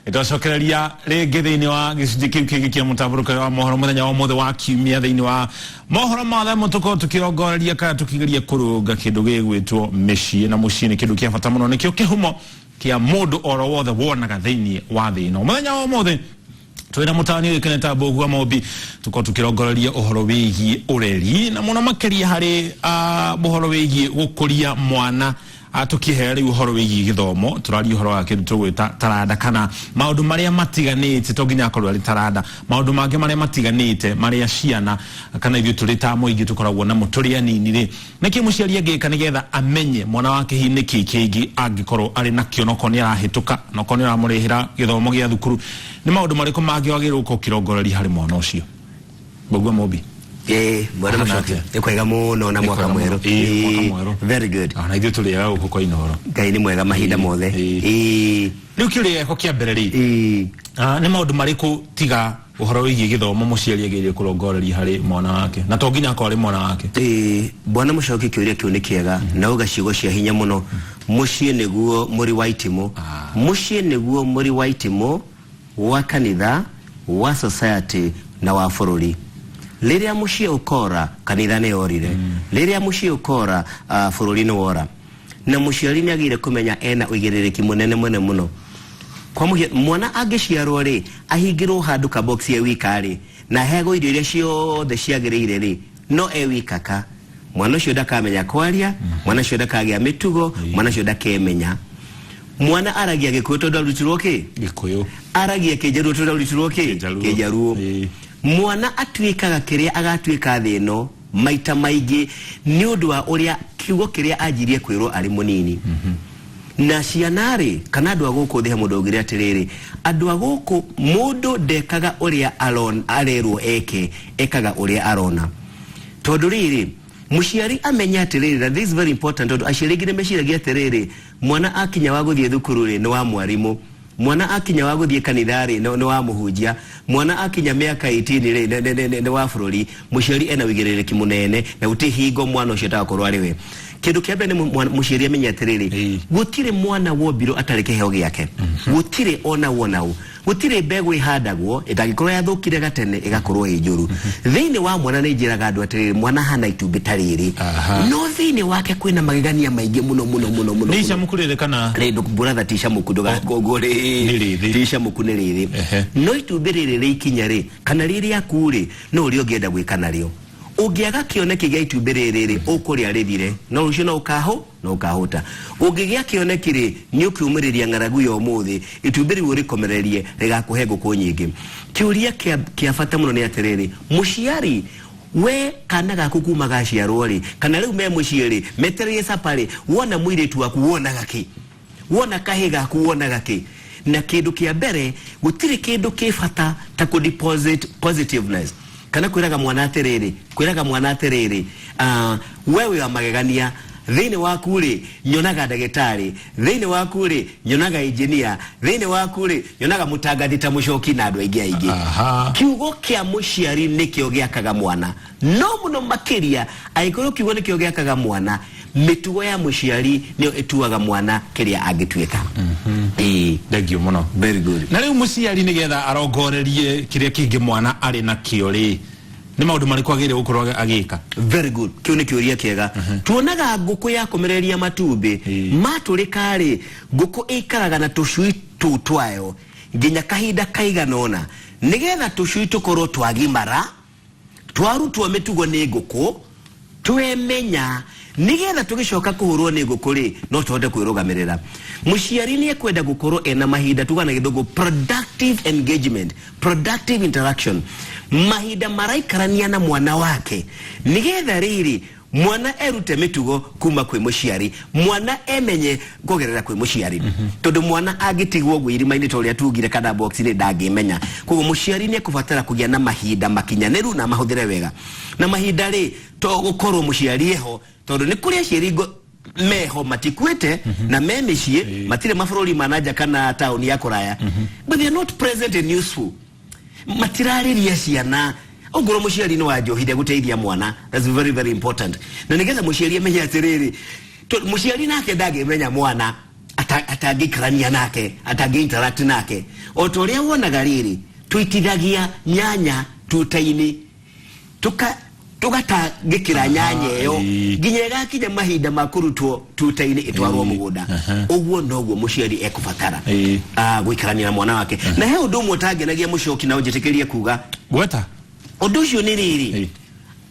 Itocokereria rĩngĩ thĩinĩ wa gĩcunjĩ kĩu kĩngĩ kĩa mũtambũrũko wa mohoro mũthenya wa ũmũthĩ wa kiumia thĩinĩ wa mohoro mothe mũtuko tũkĩrongoreria kana tũkĩgeria kũrũnga kĩndũ gĩgwĩtwo mĩciĩ, na mũciĩ nĩ kĩndũ kĩa bata mũno, nĩkĩo kĩhumo kĩa mũndũ oro wothe wonaga thĩinĩ wa thĩ ĩno. Mũthenya wa ũmũthĩ twĩna mũtani ũyũkene ta Mbũgua Mobi tuko tũkĩrongoreria ũhoro wĩgiĩ ũreri na mũno makĩria harĩ ũhoro wĩgiĩ gũkũria mwana, tukĩhe rĩu ũhoro wĩgiĩ gĩthomo. Tũraria ũhoro wa kĩndũ tũgwĩta taranda kana maũndũ marĩa matiganĩte, to nginya akorwo arĩ taranda, maũndũ mangĩ marĩa matiganĩte marĩa ciana kana ithuĩ tũrĩ ta mũingĩ tũkoragwo namo tũrĩ anini rĩ, nĩkĩ mũciari angĩka nĩgetha amenye mwana wake hihi nĩkĩ kĩngĩ angĩkorwo arĩ nakĩo, noko nĩ arahĩtũka, noko nĩ aramũrĩhĩra gĩthomo gĩa thukuru, nĩ maũndũ marĩkũ mangĩ wagĩrĩirwo gũkorwo ũkĩrongoreria harĩ mwana ũcio? Mbũgua Mobi. Bwana Mushoki ekwega muno na mwaka mweru. Very good. Na ithuĩ tũrĩ aga gũkũ kwa Inooro. Ngai nĩ mwega mahinda mothe. Rĩu kĩũria gĩakwa kĩa mbere rĩ, nĩ maũndũ marĩkũ tiga ũhoro wĩgiĩ gĩthomo mũciari agĩrĩire kũrongoreria harĩ mwana wake, na to nginya akorwo arĩ mwana wake? Bwana Mushoki kĩũria kĩu nĩ kĩega na ũgacigo cia hinya mũno. Mũciĩ nĩguo mũri wa itimũ, mũciĩ nĩguo mũri wa itimũ wa kanitha, wa society na wa bũrũri. Rĩrĩa mũciĩ ũkora kanitha nĩ orire, rĩrĩa mũciĩ ũkora bũrũri nĩ wora, na mũciari nĩ agĩrĩire kũmenya ena ũigĩrĩrĩki mũnene mũno. Kwa mũhiano mwana angĩciarwo rĩ, ahingĩrwo handũ ka box ya wika rĩ, na hego irio iria ciothe ciagĩrĩire rĩ, no wikaka, mwana ũcio ndakamenya kwaria, mwana ũcio ndakagĩa mĩtugo, mwana ũcio ndakemenya. Mwana aragia Gĩkũyũ tondũ arutirwo kĩ? Gĩkũyũ. Aragia Kĩnjaruo tondũ arutirwo kĩ? Kĩnjaruo. Mwana atuĩkaga kĩrĩa agatuĩka thĩ ĩno maita maingĩ nĩ ũndũ wa ũrĩa kiugo kĩrĩa anjirie kwĩrwo arĩ mũnini. Na ciana rĩ, kana andũ a gũkũ thĩ mũndũ augire atĩrĩrĩ, andũ a gũkũ mũndũ ndekaga ũrĩa arerwo eke, ekaga ũrĩa arona. Tondũ rĩrĩ, mũciari amenya atĩrĩrĩ, na this is very important, tondũ aciari aingĩ nĩmeciragia atĩrĩrĩ, mwana akinya wa gũthiĩ thukuru rĩ nĩ wa mwarimũ, mwana akinya wa gũthiĩ kanitha rĩ nĩ wa mũhunjia, mwana akinya mĩaka 18 rĩ nĩ wa bũrũri. Mũciari ena ũigĩrĩrĩki mũnene na gũtirĩ hingo mwana ũcio atakorwo arĩ we. Kĩndũ kĩa mbere nĩ mũciari amenya atĩrĩrĩ, gũtirĩ mwana wombirwo atarĩ kĩheo gĩake, gũtirĩ ona wonau, gũtirĩ mbegũ ĩhandagwo ĩtangĩkorwo yathũkire gatene ĩgakorwo ĩ njũru. Thĩinĩ wa mwana nĩ njĩraga andũ atĩrĩrĩ, mwana hana itumbĩ ta rĩrĩ, no thĩinĩ wake kwĩna magegania maingĩ mũno. Nĩ icamũkũ kana rĩndũ brother ti icamũkũ ndũgakogwo rĩ, ti icamũkũ nĩ rĩrĩ. No itumbĩ rĩrĩ rĩikinya rĩ, kana rĩrĩ aku rĩ, no ũrĩa ũngĩenda gwĩka narĩo. Ũngĩaga kĩoneki gĩa itumbĩ rĩrĩ ũkũrĩa rĩthire, no rũciũ no ũkahũta. Ũngĩgĩa kĩoneki rĩ, nĩ ũkiumĩrĩria ng'aragu ya ũmũthĩ, itumbĩ rĩu ũrĩkomererie rĩgakũhe ngũkũ nyingĩ. Kĩũria kĩa bata mũno nĩ atĩrĩrĩ, mũciari we kana gaku kuma gaciarwo rĩ, kana rĩu me mũciĩ rĩ, metereire capa rĩ, wona mũirĩtu waku wonaga kĩ, wona kahĩ gaku wonaga kĩ. Na kĩndũ kĩa mbere, gũtirĩ kĩndũ kĩ bata ta deposit positiveness. Kana kwĩraga mwana atĩrĩrĩ, wewe wa magegania, thĩinĩ waku rĩ nyonaga ndagĩtarĩ, thĩinĩ waku rĩ nyonaga engineer, thĩinĩ waku rĩ nyonaga mũtangathi ta Mũchoki na andũ aingĩ. Kiugo kĩa mũciari nĩkĩo gĩakaga mwana, no mũno makĩria angĩkorwo kiugo nĩkĩo gĩakaga mwana, mĩtugo ya mũciari nĩyo ĩtuaga mwana kĩrĩa angĩtuĩka. Thengio mũno. Very good. Na rĩu mũciari nĩgetha arongorerie kĩrĩa kĩngĩ mwana arĩ nakĩo rĩ, nĩ maũndũ marĩkũ agĩrĩire gũkorwo agĩka? Very good. Kĩu nĩ kĩũria kĩega. Tuonaga ngũkũ ya kũmereria matumbĩ matũrĩka rĩ, ngũkũ ĩikaraga na tũcui tũu twayo nginya kahinda kaigana ũna, nĩgetha tũcui tũkorwo twagimara, twarutwo mĩtugo nĩ ngũkũ, twemenya, nĩgetha tũgĩcoka kũhũrwo nĩ ngũkũ rĩ no tũhote kwĩrũgamĩrĩra. Mũciari nĩ ekwenda gũkorwo ena mahinda tugana gĩthũngũ productive engagement, productive interaction, mahinda maraikarania na mwana wake, nĩgetha rĩrĩ mwana erute mĩtugo kuma kwĩ mũciari, mwana emenye kũgerera kwĩ mũciari. Tondũ mwana angĩtigwo ũguo irima-inĩ ta ũrĩa tugire kana box-inĩ ndangĩmenya. Koguo mũciari nĩ ekũbatara kũgĩa na mahinda makinyanĩru na mahũthĩre wega. Na mahinda rĩ to gũkorwo mũciari eho, tondũ nĩ kũrĩa ciari meho matikuĩte na me mĩciĩ, matirĩ mabũrũri manaja kana taũni ya kũraya, but they are not present and useful. Matirarĩria ciana. Ongoro mũciari nĩ wanjohire gũteithia mwana. That's very very important. Na nĩgetha mũciari amenye atĩrĩrĩ, mũciari nake ndangĩmenya mwana atagikarania nake atagiinteract nake otoria wona gariri tuitithagia nyanya tutaini tugata nyanya yo ginyega kije mahinda makurutwo tutaini itwarwo mugunda ogwo nogwo muciari ekubatara gwikarania na mwana wake na he undu mutagenagia mucoki na ujitekerie kuga gweta undu ucio ni riri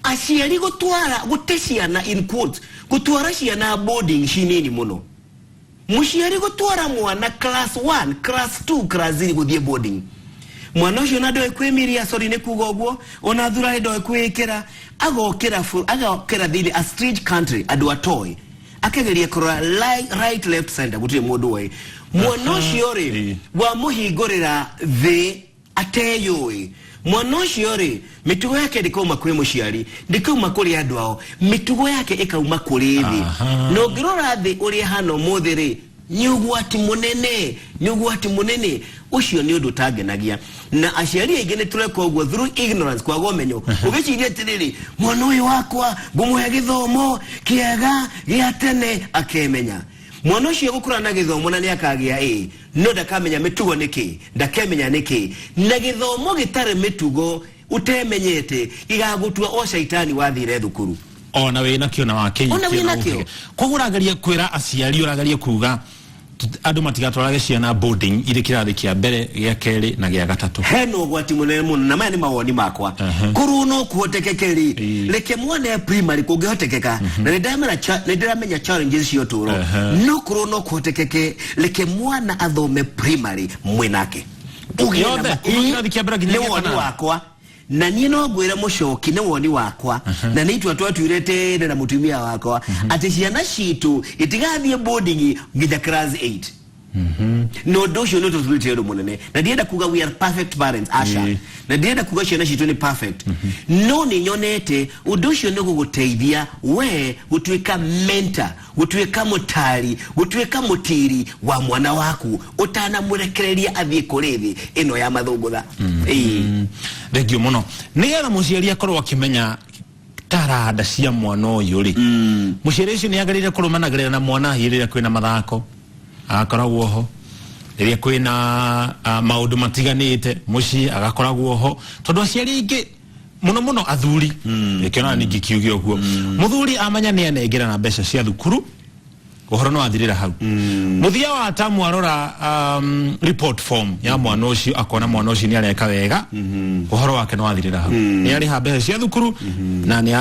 aciari gutwara guteciana in quotes gutwara ciana boarding shinini muno muciari gutwara mwana class 1 class 2 class 0 guthie boarding mwana ucio na ndoe kwimiria sorry ne kuga ogwo ona thura ndoe kwikira agokira thili a strange country adu atoy akageria kora right left center gutire mundu we mwana ucio ri wa muhingurira the ateyoi mwana ucio ri mitugo yake ndikauma kuri muciari ndikauma kuri andu ao mitugo yake ikauma kuri thi no ngirora thi uri hano muthiri nyugwati munene ucio ni undu tagenagia na aciari aingĩ nĩtũreka ũguo through ignorance kwa gomenyo ũgĩciria atĩrĩrĩ mwana ũyũ wakwa ngũmũhe gĩthomo kĩega gĩa tene akemenya mwana ũcio gũkũra na gĩthomo na nĩakagĩa no ndakamenya mĩtugo nĩkĩ ndakemenya nĩkĩ na gĩthomo gĩtarĩ mĩtugo utemenyete igagũtua o shaitani wathire thukuru ona wĩna kĩo na wakĩi ona wĩna kĩo koguo ũragaria kwĩra aciari ũragaria kuga andu matigatwarage ciana boarding iri kirathi kia mbere gĩa kerĩ na gĩa gatatũ heno gwati munene muno na maya ni mawoni makwa kuruno kuhotekekeri reke mwana primary kungĩhotekeka na nĩndĩramenya challenges cio tũro no kuruno kuhotekeke reke mwana athome primary mwenake kirathi kia mbere nginya woni wakwa na niĩ no ngwĩre mucoki nĩ woni wakwa na nĩ itua twatuirete na mutumia wakwa atĩ ciana citũ itigathiĩ boarding nginya class 8 no ũndũ ũcio nĩ tũturĩte ũndũ mũnene na ndienda kuga we are perfect parents asha na ndienda kuga ciana citũ nĩ perfect no nĩ nyonete ũndũ ũcio nĩ gũgũteithia we gũtuĩka mentor gũtuĩka mũtari gũtuĩka mũtiri wa mwana waku ũtanamũrekereria athiĩ kũrĩ thĩ ĩno ya mathũngũtha thengio mũno nĩgetha mũciari akorwo akĩmenya taranda cia mwana ũyũ rĩ mũciari ũcio nĩagĩrĩire kũrũmanagĩrĩra na mwana rĩrĩa kwĩna mathako agakoragwo ho rĩrĩa kwĩna maũndũ matiganĩte mũciĩ agakoragwo ho tondũ aciari aingĩ muno athuri kĩona ningĩ kiuge ũguo mũthuri amanya nĩ anengera na mbeca cia thukuru ũhoro no athirĩra hau mũthia wa tamu arora report form ya mwana ũcio akona mwana ũcio nĩ areka wega ũhoro wake no athirĩra hau nĩ arĩha mbeca cia thukuru na nĩ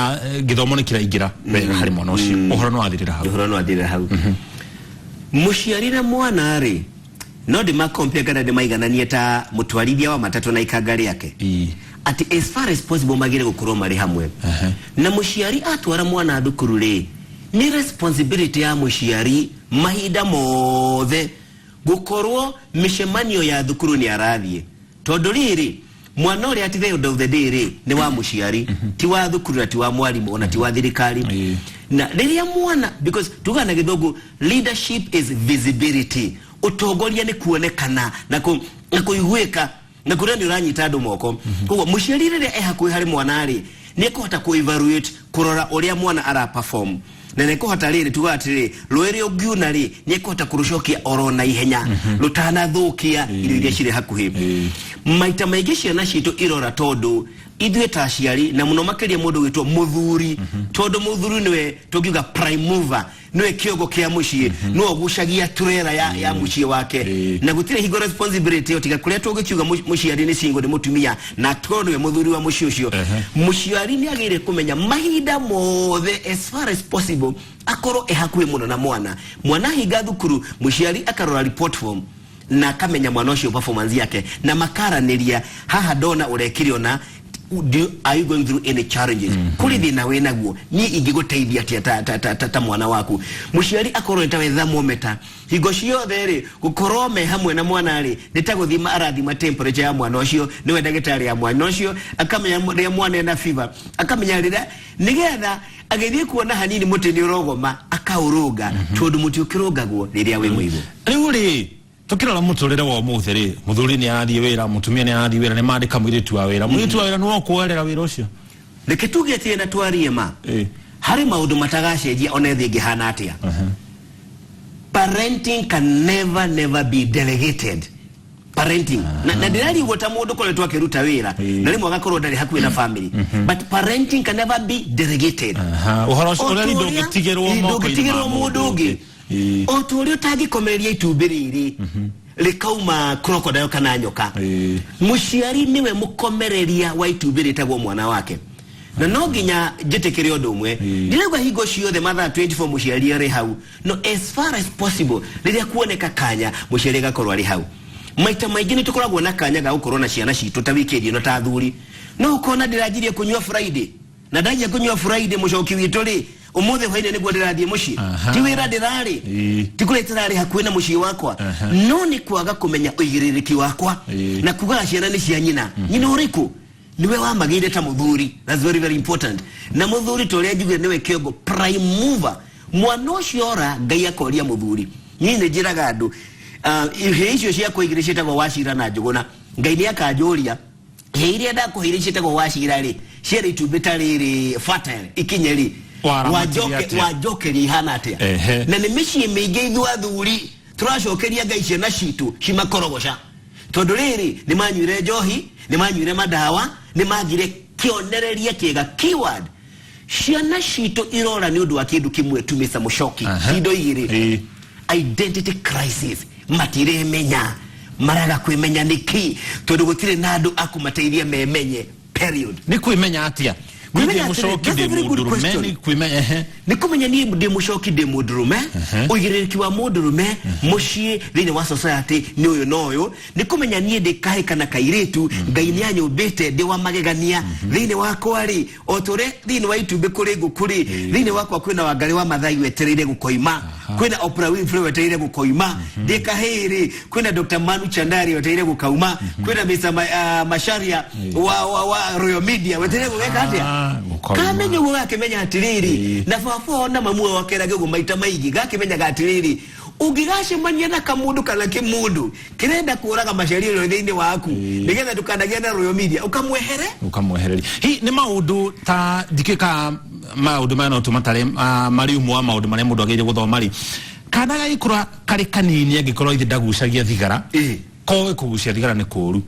gĩthomo nĩ kĩraingĩra wega harĩ mwana ũcio ũhoro no athirĩra hau muciari na mwana ri no ndĩmakompia kana ndĩmaigananie ta mũtwarithia wa matatũ na ikanga rĩake ati as far as possible magire gũkorwo marĩ hamwe na muciari atwara mwana thukuru ri ni responsibility ya muciari mahinda mothe gũkorwo mĩcemanio ya thukuru nĩ arathiĩ tondũ rĩrĩ mwana ũrĩa at the end of the day ri ni wa muciari ti wa thukuru na ti wa mwalimu ona ti wa thirikari na rĩrĩa mwana because tugana gĩthũngũ leadership is visibility utongoria ni kuonekana na kuiguĩka na kuria nĩ ũranyita andũ moko koguo muciari rĩrĩa hakuhĩ harĩ mwana rĩ nĩ kũhota ku-evaluate kurora ũrĩa mwana ara perform na nĩ kũhota rĩrĩ tuga atĩrĩ rũĩrĩ ũngiuna rĩ nĩ kũhota kũrũcokia oro na ihenya rũtanathũkia irio iria cirĩ hakuhĩ maita maingĩ ciana citũ irora tondũ ithuĩ ta aciari na mũno makĩria mũndũ wĩtwo mũthuri tondũ mũthuri nĩwe tũngiuga prime mover nĩwe kĩongo kĩa mũciĩ no gucagia turera ya mũciĩ wake na gũtirĩ hingo responsibility otiga kũrĩa tũngĩkiuga mũciari nĩ cingo nĩ mũtumia na tondũ we mũthuri wa mũciĩ ũcio mũciari nĩ agĩrĩire kũmenya mahinda mothe as far as possible akorwo hakuhĩ mũno na mwana hinga thukuru mũciari akarora report form na akamenya mwana ũcio performance yake na makaranĩria haha ndona ũrekirio na are you going through any challenges kuri thina we naguo ni ingĩgũteithia ta mwana waku muciari akorwo ntawe thermometer higo ciothe ri gukorwo me hamwe na mwana ri nitagũthima arathima temperature ya mwana ũcio niwe ndagĩtarĩ ya mwana ũcio akamenya rĩrĩa mwana ena fever akamenya rĩrĩa nigetha agĩthiĩ kuona hanini mũtĩ nĩ ũrogoma akaũrũga tondũ mũtĩ ũkĩrũngagwo rĩrĩa wĩ mũigũ rĩu rĩ tukirora muturire wa umuthi ri muthuri ni athie wira mutumia ni athie wira ni mandika mwiritu wa wira mwiritu wa wira no kuerera wira ucio reke tugetie na twarie ma hari maundu matagacenjia ona thĩ ngĩhana atia parenting can never be delegated. Parenting na dirali wota mundu kole twa kiruta wira na rimwe agakorwo ndari hakuwe na family but parenting can never be delegated. Uhoro ucio ndũgĩtigĩrwo mundu ũngĩ otu ũrĩa ũtangĩkomereria itumbĩ rĩrĩ rĩkauma crocodile kana nyoka mũciari niwe mũkomereria wa itumbĩ rĩtagwo mwana wake. Na no nginya njĩtĩkĩre ũndũ ũmwe ndirauga hingo ciothe mathaa 24 mũciari arĩ hau. No, as far as possible rĩrĩa kuoneka kanya mũciari agakorwo arĩ hau. Maita maingĩ nĩtũkoragwo na kanya ga gũkorwo na ciana citũ ta wikendi ĩno ta athuri no ũkona ndĩranjirie kũnyua Friday na ndanjia kũnyua Friday mũcoki witũ rĩ ũmũthĩ hwainĩ nĩguo ndĩrathiĩ mũciĩ ti wĩra ndĩrarĩ ti kũrĩa ndĩrarĩ hakuhĩ na mũciĩ wakwa no nĩ kwaga kũmenya ũigĩrĩrĩki wakwa na kugaga ciana nĩ cia nyina nyina ũrĩkũ niwe wamagĩire ta mũthuri. That's very very important. Na mũthuri to ũrĩa njugire niwe kĩongo prime mover mwana ũcio ora Ngai akoria mũthuri. Niĩ nĩ njĩraga andũ ihe icio cia kũigĩrĩ ciĩtagwo Wachira na Njũgũna Ngai nĩ akanjũria he iria ndakũheire ciĩtagwo Wachira rĩ ciarĩ itumbĩ ta rĩrĩ fertile ikinye rĩ wajokeria ihana atĩa na nĩ mĩciĩ mĩingĩ ithuĩ athuri tũracokeria Ngai ciana citũ cimakorogoca tondũ rĩrĩ nĩ manyuire njohi nĩ manyuire madawa nĩ magire kĩonereria kĩega keyword ciana citũ irora nĩ ũndũ wa kĩndũ kĩmwe tu Mr. Muchoki indo igĩrĩ identity crisis matiremenya maraga kwimenya niki tondu gutire na andu akumateithia memenye period ni kwimenya atia Mwende Muchoki de Mudurume ni kwimenya ni kumenya ni de Muchoki de Mudurume uigiriki wa Mudurume mushie thini wa society ni uyu noyo ni kumenya ni de kahika na kairetu Ngai ni anyubite de wa magegania thini wa kwari otore thini wa itube kuri gukuri thini wakwa kwina wangari wa mathai wetereire gukoima kwina Oprah Winfrey wetereire gukoima de kahiri kwina Dr. Manu Chandari wetereire gukauma kwina Mr. Masharia wa Royal Media wetereire gugeka atia kamenya uwe akimenya atiriri na fafo na mamue wakera gego maita maigi gakimenya gatiriri ugigashe manyana kamundu kana kimundu kirenda kuraga masharia yo thini waku nigetha tukanagia na Royal Media ukamwehereri hi ni maundu ta dikika maundu mana utumatare mari umwa maundu mare mundu ageire guthoma ri kana gaikura kari kanini agikorwo ithi ndagucagia thigara kowe kugucia thigara ni kuru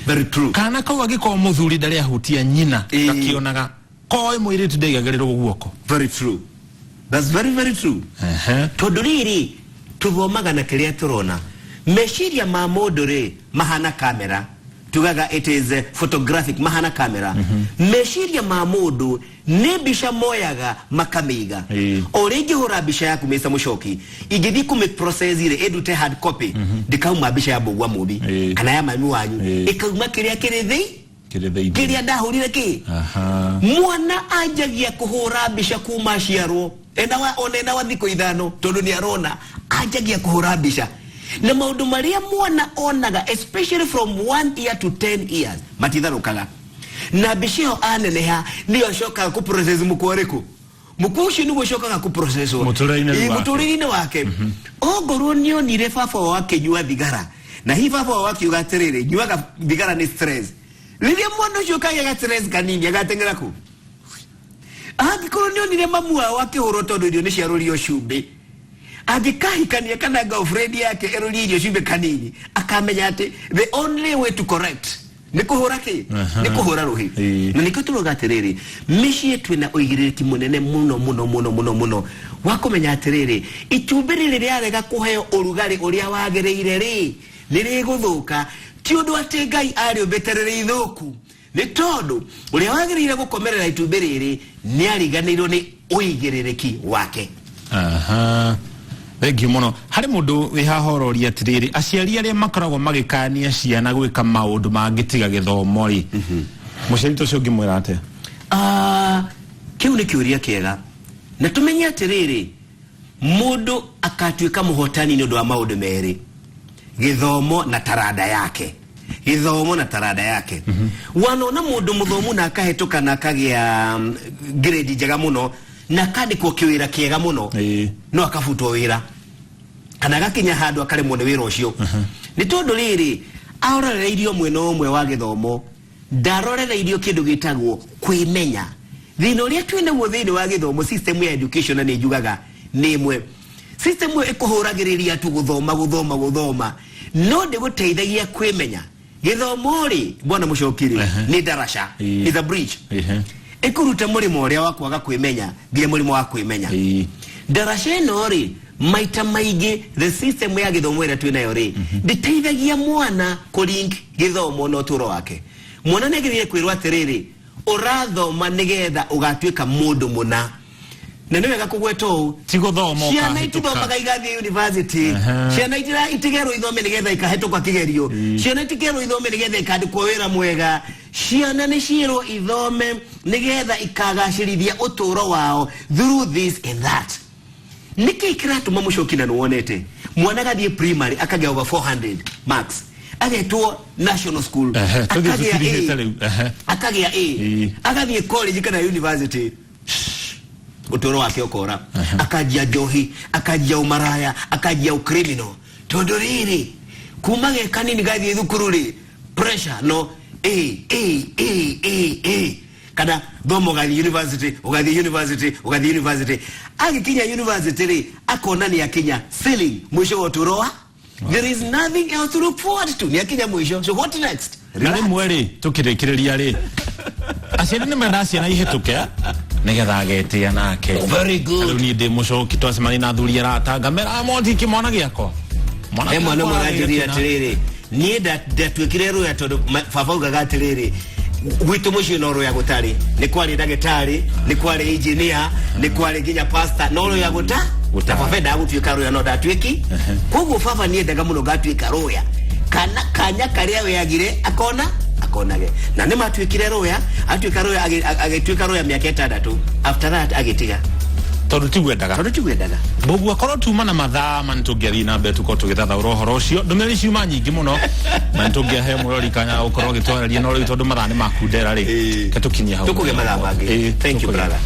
very true. Kana kwa giko muthuri ndari ahutia nyina akionaga koe mwiri tu ndaigagerero guoko. Very true. That's very very true. Tonduriri tuvomaga na kiria turona meshiria ma modore mahana kamera tugaga it is photographic mahana kamera meshiria ma modo nebisha moyaga makamiga oreji hora bisha yaku Mr. Muchoki igithi kume process ile edute hard copy dikauma bisha ya bogwa mubi kana ya mami wanyu ikauma kiria kiria ndahurire ki mwana ajagia kuhura bisha kuma ciaro ena wa thiko ithano tondu ni arona ajagia kuhura bisha na maundu maria mwana onaga especially from 1 year to 10 years matitharukaga na bishio aneneha niyo shoka ku process mukoreko mukushi ni shoka ku process muturine wake ogoro niyo ni refafa wake jua thigara na hii fafa wake ugaterere jua thigara ni stress lilia mwana shoka ya stress kanini agatengera ku agikoro niyo ni mamua wake horoto ndio ni ciarori shube agikahikania kana girlfriend yake erori irio cibe kanini akamenya ati the only way to correct nikuhura ki nikuhura ruhi na nikuturuga atiriri mishie twina uigiriki munene muno wakomenya atiriri itumbirire riarega kuheo urugari uria wagereire ri niriguthuka ti undu ati Ngai ari ubeterere ithuku ni tondu uria wagereire gukomerera itumbirire ni ariganirwo ni uigiriki wake Thank you muno. Hari mundu wi hahororia atiriri aciari aria makoragwo magikania ciana gwika maundu mangitiga githomo ri muciari to cio ngimwira ate kiu ni kiuria kiega na tumenya atiriri mundu akatuika muhotani ni undu wa maundu meri githomo na tarada yake wanona mundu muthomu na akahetuka na akagia grade njega muno na kandikwo kiwira kiega muno no akafutwo wira kana gakinya handu akaremwo ni wira ucio ni tondu riri aurarira irio mwena umwe wa githomo ndarorera irio kindu gitagwo kwimenya thina uria twina guo thini wa githomo system ya education ni njugaga ni imwe system we ikuhuragiriria tu guthoma no de guteithagia kwimenya githomo ri bwana mushokiri ni darasha is a bridge ikuruta murimo uria wakwaga kwimenya nginya murimo wa kwimenya darasha no ri maita maigi the system ya githomo ira twinayo ri nditeithagia mwana kuring githomo no turo wake mwana negirire kwirwa atiriri urathoma nigetha ugatwika mundu muna na niwe gakugweto tigo thoma ciana itithomaga igathi university ciana itira itigero ithome nigetha ikahetũka kigerio ciana itigero ithome nigetha ikandikwo wira mwega ciana ni ciiro ithome nigetha ikagacirithia uturo wao through this and that niki kiratuma mushokina nuonete mwana gathie primary akagea over 400 marks agetwo national school akagea A agathie college kana university utoro wake ukora akajia johi akajia umaraya akajia ucriminal tondu riri kumage kanini gathie thukururi pressure no A kada thomo gathie university agikinya university ri akona ni akinya ceiling mwisho wa utoro there is nothing else to look forward to ni akinya mwisho so what next nari mweri tukirekireria ri aciari ni mendasi na ihetuke nigetha agetia nake very good ni ndi mucoki twacemani na thuri aratanga mera moti kimwana giako mwana murajiria tiriri ni ndatwikire ruya tondu baba ugaga atiriri gwitu mucio no ruya gutari ni kwari ndagitari ni kwari engineer ni kwari ginya pastor no ruya baba nda gutwika ruya no ndatwiki koguo baba ni ndaga muno gatwika ruya kana kanya karia we agire akonage na nima atwikire ruya atwika ruya agitwika ruya miaka 6 after that agitiga tondu tigwendaga bogu akoro tuma na mathaa mantugethi na mbe tuko tugithatha urohoro ucio ndumiri ciuma nyingi muno mantugia he murori kanya ukoro gitwareria no ri tondu mathaa ni makundera ri katukinyia hau tukuge mathaa bangi thank you brother.